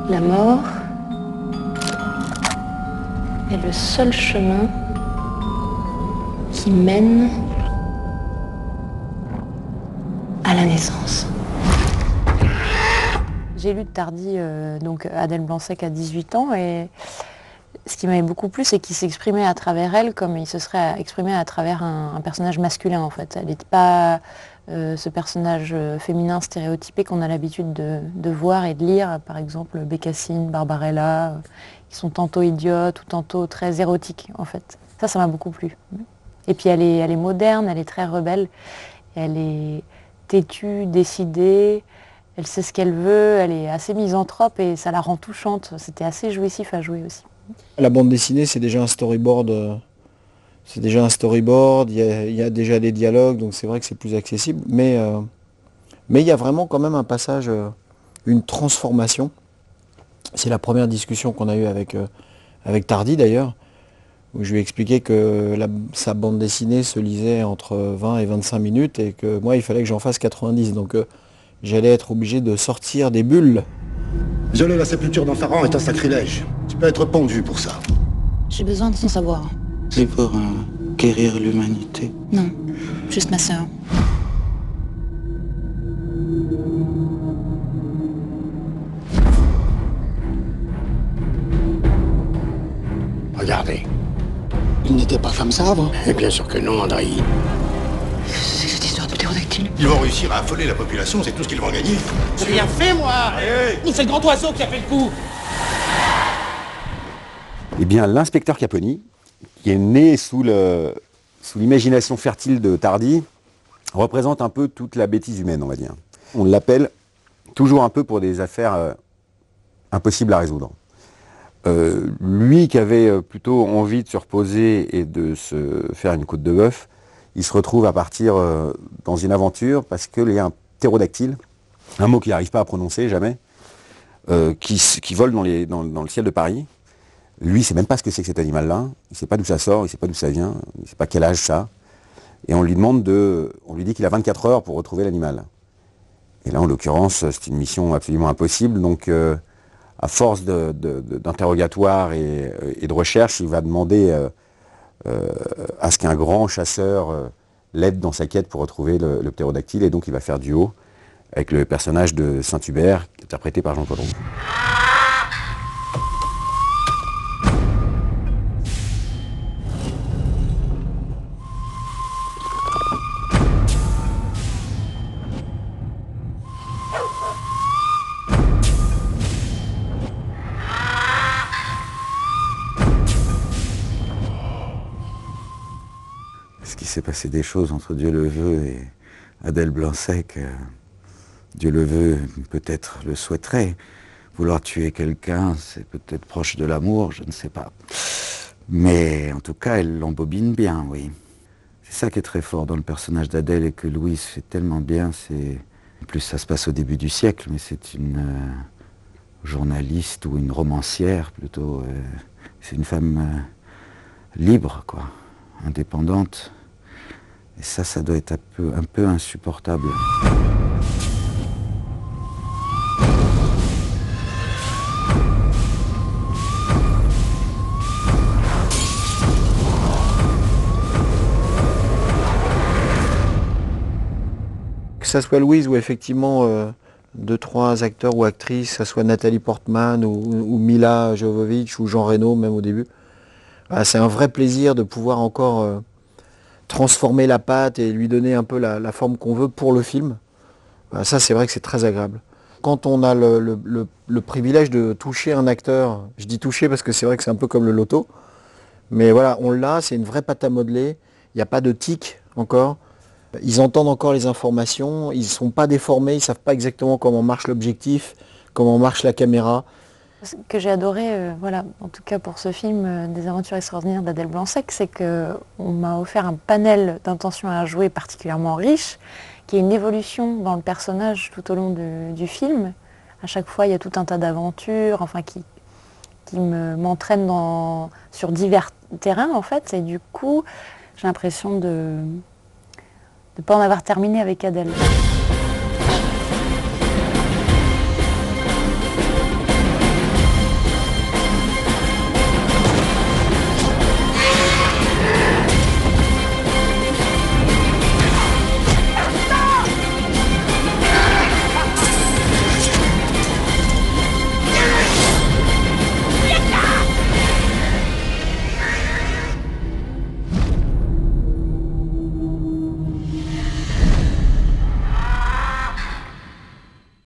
La mort est le seul chemin qui mène à la naissance. J'ai lu Tardy, donc Adèle Blanc-Sec à 18 ans, et ce qui m'avait beaucoup plu, c'est qu'il s'exprimait à travers elle comme il se serait exprimé à travers un personnage masculin en fait. Elle n'était pas ce personnage féminin stéréotypé qu'on a l'habitude de voir et de lire, par exemple Bécassine, Barbarella, qui sont tantôt idiotes ou tantôt très érotiques en fait. Ça m'a beaucoup plu. Et puis elle est moderne, elle est très rebelle, elle est têtue, décidée, elle sait ce qu'elle veut, elle est assez misanthrope et ça la rend touchante. C'était assez jouissif à jouer aussi. La bande dessinée, c'est déjà un storyboard. Il y a déjà des dialogues, donc c'est vrai que c'est plus accessible. Mais il y a vraiment quand même un passage, une transformation. C'est la première discussion qu'on a eue avec Tardy d'ailleurs, où je lui ai expliqué que sa bande dessinée se lisait entre 20 et 25 minutes et que moi, il fallait que j'en fasse 90. Donc j'allais être obligé de sortir des bulles. Violer la sépulture d'un pharaon est un sacrilège. Tu peux être pendu pour ça. J'ai besoin de son savoir. C'est pour guérir l'humanité. Non, juste ma sœur. Regardez. Il n'était pas comme ça avant. Et bien sûr que non, André. C'est cette histoire de ptérodactyle. Ils vont réussir à affoler la population, c'est tout ce qu'ils vont gagner. J'ai rien fait, moi. Nous, c'est le grand oiseau qui a fait le coup. Eh bien, l'inspecteur Caponi, qui est né sous l'imagination fertile de Tardy, représente un peu toute la bêtise humaine, on va dire. On l'appelle toujours un peu pour des affaires impossibles à résoudre. Lui qui avait plutôt envie de se reposer et de se faire une côte de bœuf, il se retrouve à partir dans une aventure parce qu'il y a un ptérodactyle, un mot qu'il n'arrive pas à prononcer jamais, qui vole dans le ciel de Paris. Lui, il ne sait même pas ce que c'est que cet animal-là, il ne sait pas d'où ça sort, il ne sait pas d'où ça vient, il ne sait pas quel âge ça. Et on lui dit qu'il a 24 heures pour retrouver l'animal. Et là, en l'occurrence, c'est une mission absolument impossible, donc à force d'interrogatoire et de recherche, il va demander à ce qu'un grand chasseur l'aide dans sa quête pour retrouver le ptérodactyle, et donc il va faire duo avec le personnage de Saint-Hubert, interprété par Jean-Claude Roux. Parce qu'il s'est passé des choses entre Dieu le veut et Adèle Blanc-Sec. Dieu le veut, peut-être le souhaiterait. Vouloir tuer quelqu'un, c'est peut-être proche de l'amour, je ne sais pas. Mais en tout cas, elle l'embobine bien, oui. C'est ça qui est très fort dans le personnage d'Adèle et que Louise fait tellement bien. En plus, ça se passe au début du siècle, mais c'est une journaliste ou une romancière plutôt. C'est une femme libre, quoi, indépendante. Et ça doit être un peu insupportable. Que ça soit Louise ou effectivement 2-3 acteurs ou actrices, que ça soit Nathalie Portman ou Mila Jovovich ou Jean Reno même au début, c'est un vrai plaisir de pouvoir encore transformer la pâte et lui donner un peu la forme qu'on veut pour le film. Ça, c'est vrai que c'est très agréable. Quand on a le privilège de toucher un acteur, je dis toucher parce que c'est vrai que c'est un peu comme le loto, mais voilà, on l'a, c'est une vraie pâte à modeler, il n'y a pas de tic encore. Ils entendent encore les informations, ils ne sont pas déformés, ils ne savent pas exactement comment marche l'objectif, comment marche la caméra. Ce que j'ai adoré, voilà, en tout cas pour ce film des aventures extraordinaires d'Adèle Blanc-Sec, c'est qu'on m'a offert un panel d'intentions à jouer particulièrement riche, qui est une évolution dans le personnage tout au long du film. À chaque fois, il y a tout un tas d'aventures, enfin qui m'entraînent sur divers terrains en fait, et du coup, j'ai l'impression de ne pas en avoir terminé avec Adèle.